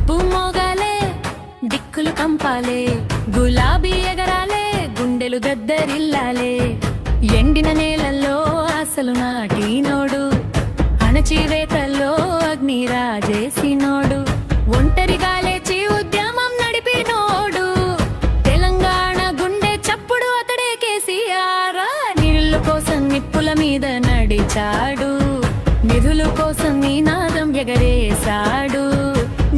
డప్పు మోగాలే దిక్కులు కంపాలే గులాబీ ఎగరాలే గుండెలు దద్దరిల్లాలే ఎండిన నేలల్లో ఆశలు నాటినోడు అణచివేతల్లో అగ్ని రాజేసినోడు ఒంటరిగా లేచి ఉద్యమం నడిపినోడు తెలంగాణ గుండె చప్పుడు అతడే కేసీఆర్ నీళ్ల కోసం నిప్పుల మీద నడిచాడు నిధుల కోసం నినాదం ఎగరేశాడు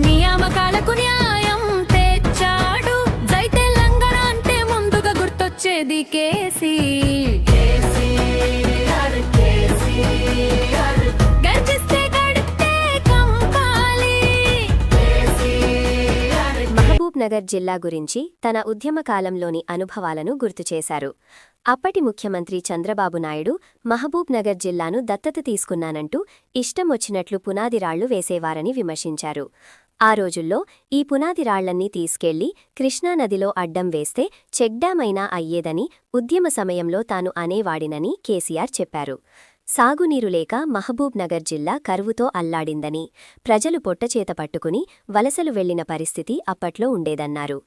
నియామకాలకు న్యాయం తెచ్చాడు జై తెలంగాణ అంటే ముందుగా గుర్తొచ్చేది కేసీఆర్ గర్జిస్తే గడితే కంపాలి మహబూబ్ నగర్ జిల్లా గురించి తన ఉద్యమ కాలంలోని అనుభవాలను గుర్తుచేశారు. అప్పటి ముఖ్యమంత్రి చంద్రబాబు నాయుడు మహబూబ్ నగర్ జిల్లాను దత్తత తీసుకున్నానంటూ ఇష్టమొచ్చినట్లు పునాదిరాళ్లు వేసేవారని విమర్శించారు. ఆ రోజుల్లో ఈ పునాదిరాళ్లన్నీ తీసుకెళ్లి కృష్ణానదిలో అడ్డం వేస్తే చెక్డ్యామైనా అయ్యేదని ఉద్యమ సమయంలో తాను అనేవాడినని కేసీఆర్ చెప్పారు. సాగునీరు లేక మహబూబ్ నగర్ జిల్లా కరువుతో అల్లాడిందని, ప్రజలు పొట్టచేత పట్టుకుని వలసలు వెళ్లిన పరిస్థితి అప్పట్లో ఉండేదన్నారు.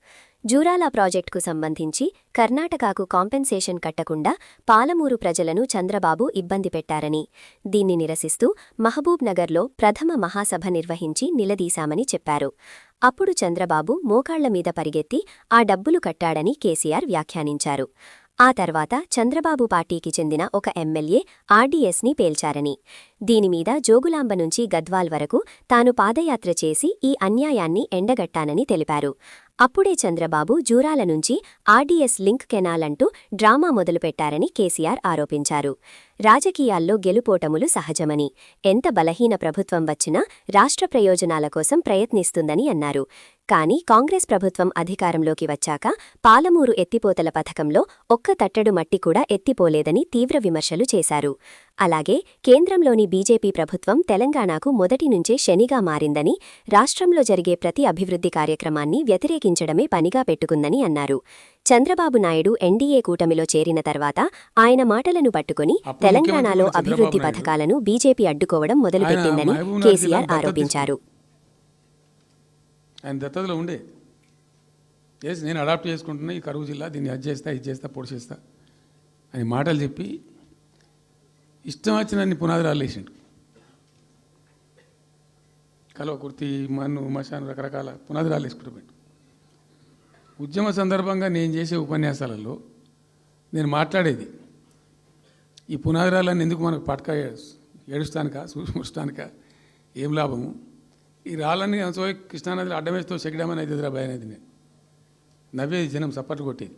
జూరాల ప్రాజెక్టుకు సంబంధించి కర్ణాటకకు కాంపెన్సేషన్ కట్టకుండా పాలమూరు ప్రజలను చంద్రబాబు ఇబ్బంది పెట్టారని, దీన్ని నిరసిస్తూ మహబూబ్ నగర్లో ప్రథమ మహాసభ నిర్వహించి నిలదీశామని చెప్పారు. అప్పుడు చంద్రబాబు మోకాళ్ల మీద పరిగెత్తి ఆ డబ్బులు కట్టాడని కేసీఆర్ వ్యాఖ్యానించారు. ఆ తర్వాత చంద్రబాబు పార్టీకి చెందిన ఒక ఎమ్మెల్యే ఆర్డీఎస్ని పేల్చారని, దీనిమీద జోగులాంబ నుంచి గద్వాల్ వరకు తాను పాదయాత్ర చేసి ఈ అన్యాయాన్ని ఎండగట్టానని తెలిపారు. అప్పుడే చంద్రబాబు జూరాల నుంచి ఆర్డీఎస్ లింక్ కెనాల్ అంటూ డ్రామా మొదలుపెట్టారని కేసీఆర్ ఆరోపించారు. రాజకీయాల్లో గెలుపోటములు సహజమని, ఎంత బలహీన ప్రభుత్వం వచ్చినా రాష్ట్ర ప్రయోజనాల కోసం ప్రయత్నిస్తుందని అన్నారు. కానీ కాంగ్రెస్ ప్రభుత్వం అధికారంలోకి వచ్చాక పాలమూరు ఎత్తిపోతల పథకంలో ఒక్క తట్టడు మట్టి కూడా ఎత్తిపోలేదని తీవ్ర విమర్శలు చేశారు. అలాగే కేంద్రంలోని బీజేపీ ప్రభుత్వం తెలంగాణకు మొదటి నుంచే శనిగా మారిందని, రాష్ట్రంలో జరిగే ప్రతి అభివృద్ధి కార్యక్రమాన్ని వ్యతిరేకించడమే పనిగా పెట్టుకుందని అన్నారు. చంద్రబాబు నాయుడు ఎన్డీఏ కూటమిలో చేరిన తర్వాత ఆయన మాటలను పట్టుకుని తెలంగాణలో అభివృద్ధి పథకాలను బీజేపీ అడ్డుకోవడం మొదలుపెట్టిందని కేసీఆర్ ఆరోపించారు. ఆయన దత్తతలో ఉండే నేను అడాప్ట్ చేసుకుంటున్నా ఈ కరువు జిల్లా, దీన్ని అది చేస్తా ఇది చేస్తా పొడి చేస్తా అని మాటలు చెప్పి ఇష్టం వచ్చినన్ని పునాదిరాలు వేసిండు. కలువ కుర్తి మన్ను మశాను రకరకాల పునాదిరాలు వేసుకుంటూ పెట్టు. ఉద్యమ సందర్భంగా నేను చేసే ఉపన్యాసాలలో నేను మాట్లాడేది ఈ పునాదిరాలన్నీ ఎందుకు మనకు పట్క ఏడుస్తానికా చూస్తానికా ఏం లాభము, ఈ రాళ్ళని కృష్ణానదిలో అడ్డమేస్తూ చెక్కడామని అయితే భయ అనేది నేను నవ్వేది, జనం సప్పట్లు కొట్టేది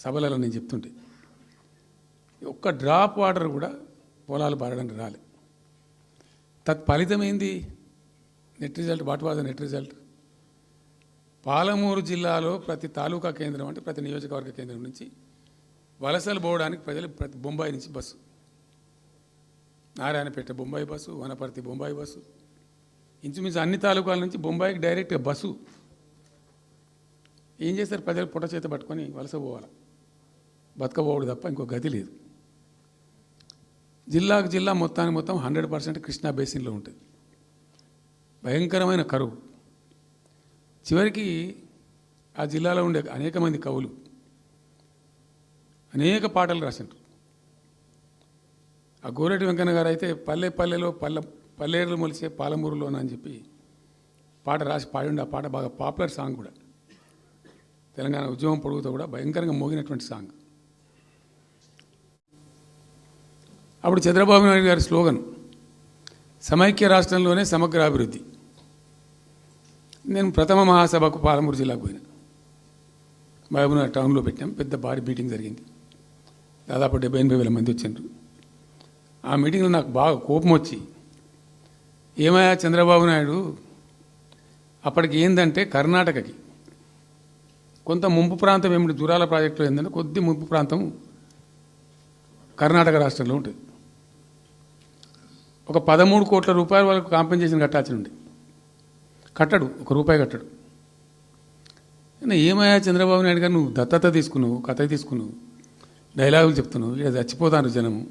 సభలలో నేను చెప్తుంటే. ఒక్క డ్రాప్ వాటర్ కూడా పొలాలు పారడానికి రాలే. తత్ఫలితమైంది net result. What was the net result? Palamuru జిల్లాలో ప్రతి తాలూకా కేంద్రం అంటే ప్రతి నియోజకవర్గ కేంద్రం నుంచి వలసలు పోవడానికి ప్రజలు ప్రతి బొంబాయి నుంచి bus, Narayanpet Bombay bus, Wanaparthy Bombay bus, ఇంచుమించు అన్ని తాలూకాల నుంచి బొంబాయికి డైరెక్ట్గా బస్సు. ఏం చేస్తారు? ప్రజలు పొట్ట చేత పట్టుకొని వలస పోవాలి, బతకపోవడు తప్ప ఇంకో గతి లేదు. జిల్లాకు జిల్లా మొత్తానికి మొత్తం 100% కృష్ణా బేసిన్లో ఉంటుంది. భయంకరమైన కరువు. చివరికి ఆ జిల్లాలో ఉండే అనేక మంది కవులు అనేక పాటలు రాసిండ్రు. ఆ గోరెటి వెంకన్న గారు అయితే పల్లె పల్లెలో పల్లెర్లు మొలిసే పాలమూరులోన అని చెప్పి పాట రాసి పాడిండు. ఆ పాట బాగా పాపులర్ సాంగ్ కూడా, తెలంగాణ ఉద్యమం పొడుగుతో కూడా భయంకరంగా మోగినటువంటి సాంగ్. అప్పుడు చంద్రబాబు నాయుడు గారి స్లోగన్ సమైక్య రాష్ట్రంలోనే సమగ్ర అభివృద్ధి. నేను ప్రథమ మహాసభకు పాలమూరు జిల్లాకు పోయినా, మహబూబ్నగర్ టౌన్లో పెట్టాం. పెద్ద భారీ మీటింగ్ జరిగింది, దాదాపు 70,000 మంది వచ్చిండ్రు. ఆ మీటింగ్లో నాకు బాగా కోపం వచ్చి, ఏమయ్యా చంద్రబాబు నాయుడు, అప్పటికి ఏందంటే కర్ణాటకకి కొంత ముంపు ప్రాంతం ఏమిటి, జూరాల ప్రాజెక్టులో ఏంటంటే కొద్ది ముంపు ప్రాంతం కర్ణాటక రాష్ట్రంలో ఉంటుంది. ఒక 13 కోట్ల రూపాయల వరకు కాంపెన్సేషన్ కట్టాల్సి ఉండే, కట్టడు, ₹1 కట్టడు. ఏమయ్యా చంద్రబాబు నాయుడు గారు, నువ్వు దత్తత తీసుకున్నావు, కథ తీసుకున్నావు, డైలాగులు చెప్తున్నావు, ఇక చచ్చిపోతాను జనము,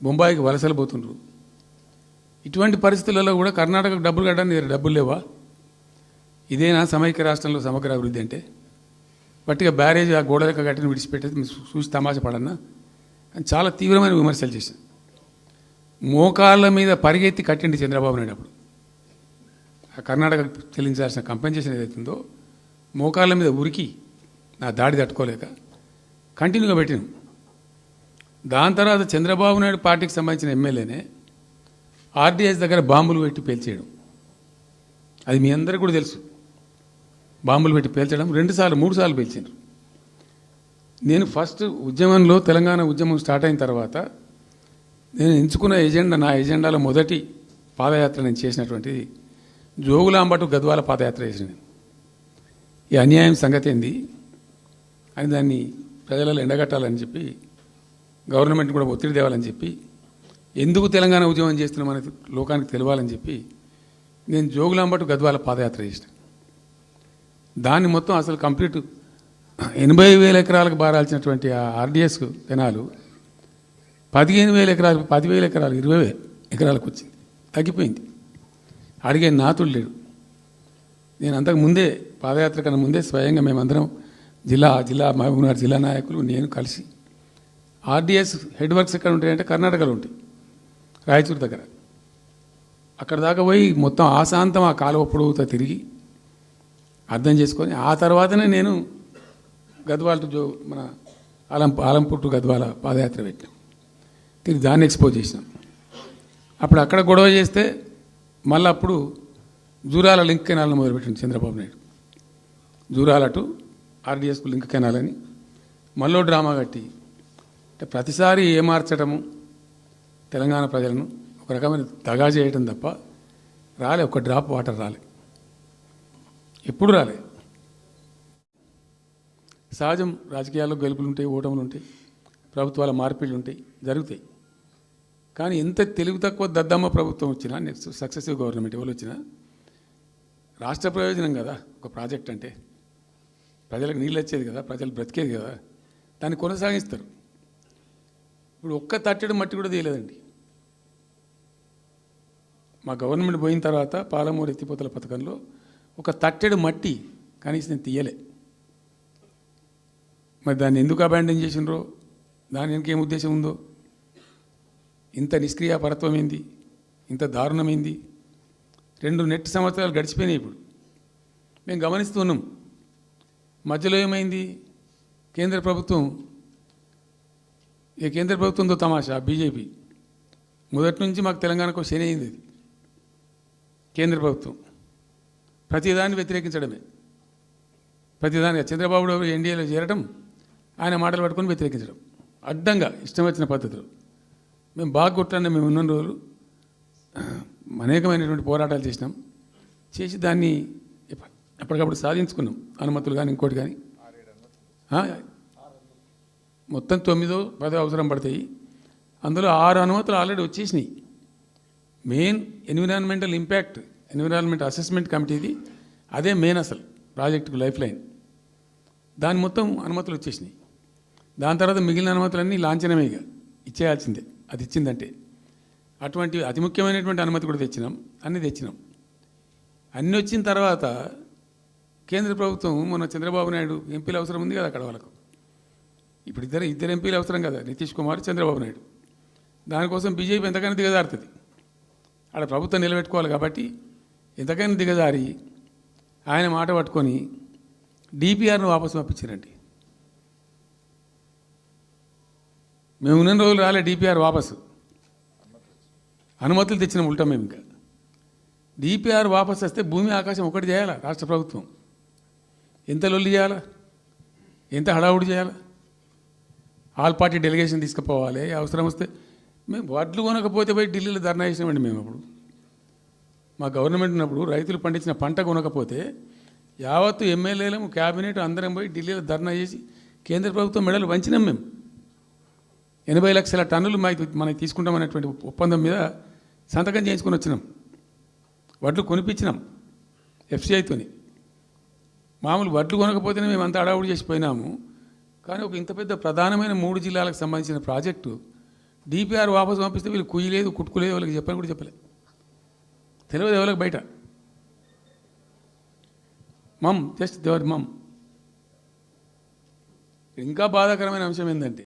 బొంబాయికి వలసలు పోతుండ్రు. ఇటువంటి పరిస్థితులలో కూడా కర్ణాటకకు డబ్బులు కట్టడానికి డబ్బులు లేవా? ఇదేనా సమైక్య రాష్ట్రంలో సమగ్ర అభివృద్ధి అంటే? పట్టిగా బ్యారేజ్ ఆ గోడలకు కట్టిన విడిచిపెట్టేది మీరు చూసి తమాషా పడన్నా అని చాలా తీవ్రమైన విమర్శలు చేశాను. మోకాళ్ళ మీద పరిగెత్తి కట్టిండి చంద్రబాబు నాయుడు అప్పుడు. ఆ కర్ణాటక చెల్లించాల్సిన కంపెన్సేషన్ ఏదైతుందో మోకాళ్ళ మీద ఉరికి నా దాడి తట్టుకోలేక కంటిన్యూగా పెట్టినాం. దాని తర్వాత చంద్రబాబు నాయుడు పార్టీకి సంబంధించిన ఎమ్మెల్యేనే ఆర్డీఎస్ దగ్గర బాంబులు పెట్టి పేల్చేయడం, అది మీ అందరికీ కూడా తెలుసు. బాంబులు పెట్టి పేల్చడం 2 సార్లు 3 సార్లు పేల్చారు. నేను ఫస్ట్ ఉద్యమంలో తెలంగాణ ఉద్యమం స్టార్ట్ అయిన తర్వాత నేను ఎంచుకున్న ఎజెండా, నా ఎజెండాలో మొదటి పాదయాత్ర నేను చేసినటువంటిది జోగులాంబ టు గద్వాల పాదయాత్ర చేసిన. ఈ అన్యాయం సంగతి ఏంది అని దాన్ని ప్రజలలో ఎండగట్టాలని చెప్పి, గవర్నమెంట్ కూడా ఒత్తిడి తేవాలని చెప్పి, ఎందుకు తెలంగాణ ఉద్యమం చేస్తున్నాం అనేది లోకానికి తెలియాలని చెప్పి నేను జోగులాంబ టు గద్వాల పాదయాత్ర చేసిన. దాన్ని మొత్తం అసలు కంప్లీట్ 80,000 ఎకరాలకు బారాల్సినటువంటి ఆ ఆర్డీఎస్ కెనాలు 15,000 ఎకరాలు 10,000 ఎకరాలు 20,000 ఎకరాలకు వచ్చింది, తగ్గిపోయింది. అడిగే నాతుడు లేడు. నేను అంతకు ముందే పాదయాత్ర కన్నా ముందే స్వయంగా మేమందరం జిల్లా మహబూబ్నగర్ జిల్లా నాయకులు నేను కలిసి ఆర్డీఎస్ హెడ్ వర్క్స్ ఎక్కడ ఉంటాయంటే కర్ణాటకలో ఉంటాయి, రాయచూరు దగ్గర. అక్కడ దాకా పోయి మొత్తం ఆశాంతం ఆ కాలువ పొడవుతో తిరిగి అర్థం చేసుకొని ఆ తర్వాతనే నేను గద్వాల టు మన ఆలంపూర్ టు గద్వాల పాదయాత్ర పెట్టాం. తిరిగి దాన్ని ఎక్స్పోజ్ చేసినాం. అప్పుడు అక్కడ గొడవ చేస్తే మళ్ళీ అప్పుడు జూరాల లింక్ కెనాల్ని మొదలుపెట్టింది చంద్రబాబు నాయుడు. జూరాల టు ఆర్డీఎస్కు లింక్ కెనాల్ అని మళ్ళీ డ్రామా కట్టి, అంటే ప్రతిసారి ఏమార్చడము తెలంగాణ ప్రజలను ఒక రకమైన దగా చేయటం తప్ప రాలే, ఒక డ్రాప్ వాటర్ రాలే, ఎప్పుడు రాలే. సహజం, రాజకీయాల్లో గెలుపులు ఉంటాయి, ఓటములు ఉంటాయి, ప్రభుత్వాల మార్పిళ్ళు ఉంటాయి, జరుగుతాయి. కానీ ఎంత తెలుగు తక్కువ దద్దమ్మ ప్రభుత్వం వచ్చినా, నెక్స్ట్ సక్సెసివ్ గవర్నమెంట్ ఎవరు వచ్చినా రాష్ట్ర ప్రయోజనం కదా ఒక ప్రాజెక్ట్ అంటే. ప్రజలకు నీళ్ళు వచ్చేది కదా, ప్రజలు బ్రతికేది కదా, దాన్ని కొనసాగిస్తారు. ఇప్పుడు ఒక్క తట్టెడు మట్టి కూడా తీయలేదండి. మా గవర్నమెంట్ పోయిన తర్వాత పాలమూరు ఎత్తిపోతల పథకంలో ఒక తట్టెడు మట్టి కనీసం నేను తీయలే. మరి దాన్ని ఎందుకు అబాండన్ చేసినరో, దాని వెనక ఏం ఉద్దేశం ఉందో, ఇంత నిష్క్రియాపరత్వం ఏంది, ఇంత దారుణమైంది. 2 నెట్ సంవత్సరాలు గడిచిపోయినాయి. ఇప్పుడు మేము గమనిస్తున్నాం. మధ్యలో ఏమైంది, కేంద్ర ప్రభుత్వంతో తమాషా బీజేపీ మొదటి నుంచి మాకు తెలంగాణకు శని అయింది. అది కేంద్ర ప్రభుత్వం ప్రతిదాన్ని వ్యతిరేకించడమే, ప్రతిదానిగా చంద్రబాబు ఎన్డీఏలో చేరడం, ఆయన మాటలు పట్టుకొని వ్యతిరేకించడం, అడ్డంగా ఇష్టం వచ్చిన పద్ధతిలో. మేము బాగా కొట్టాను. మేము ఉన్న రోజులు అనేకమైనటువంటి పోరాటాలు చేసినాం, చేసి దాన్ని ఎప్పటికప్పుడు సాధించుకున్నాం. అనుమతులు కానీ ఇంకోటి కానీ మొత్తం 9-10 అవసరం పడతాయి. అందులో 6 అనుమతులు ఆల్రెడీ వచ్చేసినాయి. Main environmental impact, environment assessment కమిటీది అదే మెయిన్ అసలు ప్రాజెక్టుకు లైఫ్ లైన్. దాని మొత్తం అనుమతులు వచ్చేసినాయి. దాని తర్వాత మిగిలిన అనుమతులన్నీ లాంఛనమే, ఇక ఇచ్చేయాల్సిందే. అది ఇచ్చిందంటే అటువంటి అతి ముఖ్యమైనటువంటి అనుమతి కూడా తెచ్చినాం, అన్నీ తెచ్చినాం. అన్నీ వచ్చిన తర్వాత కేంద్ర ప్రభుత్వం మొన్న చంద్రబాబు నాయుడు ఎంపీలు అవసరం ఉంది కదా అక్కడ వాళ్ళకు. ఇప్పుడు ఇద్దరు ఎంపీలు అవసరం కదా, నితీష్ కుమార్, చంద్రబాబు నాయుడు. దానికోసం బీజేపీ ఎంతకైనా దిగజారుతుంది. ఆడ ప్రభుత్వం నిలబెట్టుకోవాలి కాబట్టి ఎంతకైనా దిగజారి ఆయన మాట పట్టుకొని డిపిఆర్ను వాపసు పంపించారండి. మేము ఉన్న రోజులు రాలే డిపిఆర్ వాపసు, అనుమతులు తెచ్చిన ఉల్టా. మేము ఇంకా డిపిఆర్ వాపసు వస్తే భూమి ఆకాశం ఒకటి చేయాలా రాష్ట్ర ప్రభుత్వం? ఎంత లొల్లి చేయాలా, ఎంత హడావుడి చేయాలా? ఆల్ పార్టీ డెలిగేషన్ తీసుకుపోవాలి. అవసరం వస్తే మేము వడ్లు కొనకపోతే పోయి ఢిల్లీలో ధర్నా చేసినామండి. మేము అప్పుడు మా గవర్నమెంట్ ఉన్నప్పుడు రైతులు పండించిన పంట కొనకపోతే యావత్తు ఎమ్మెల్యేలు, క్యాబినెట్ అందరం పోయి ఢిల్లీలో ధర్నా చేసి కేంద్ర ప్రభుత్వం మెడలు వంచినాం. మేము 80 లక్షల టన్నులు మనకి తీసుకుంటామనేటువంటి ఒప్పందం మీద సంతకం చేయించుకొని వచ్చినాం. వడ్లు కొనిపించినాం ఎఫ్సిఐతోని. మామూలు వడ్లు కొనకపోతేనే మేము అంత అడావుడి చేసిపోయినాము. కానీ ఒక ఇంత పెద్ద ప్రధానమైన 3 జిల్లాలకు సంబంధించిన ప్రాజెక్టు డిపిఆర్ వాపసు పంపిస్తే వీళ్ళు కుయ్యలేదు, కుట్టుకోలేదు, వాళ్ళకి చెప్పని కూడా చెప్పలేదు. తెలియదు ఎవరికి బయట. మమ్ జస్ట్ దేవర్ మమ్. ఇంకా బాధాకరమైన అంశం ఏంటంటే